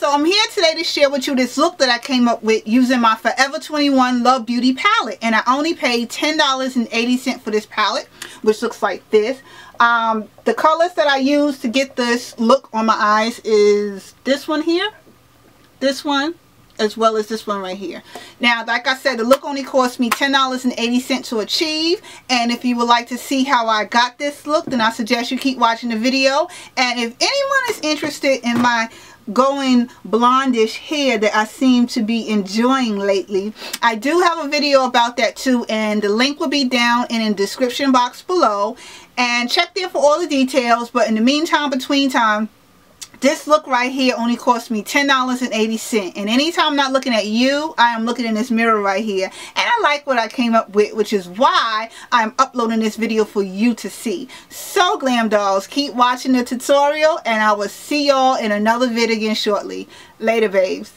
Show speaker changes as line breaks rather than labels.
So I'm here today to share with you this look that I came up with using my Forever 21 Love Beauty palette. And I only paid $10.80 for this palette, which looks like this. The colors that I use to get this look on my eyes is this one here, this one, as well as this one right here. Now, like I said, the look only cost me $10.80 to achieve. And if you would like to see how I got this look, then I suggest you keep watching the video. And if anyone is interested in my going blondish hair that I seem to be enjoying lately, I do have a video about that too, and the link will be down in the description box below. And check there for all the details. But in the meantime, between time, this look right here only cost me $10.80. And anytime I'm not looking at you, I am looking in this mirror right here. And I like what I came up with, which is why I'm uploading this video for you to see. So Glam Dolls, keep watching the tutorial, and I will see y'all in another video again shortly. Later, babes.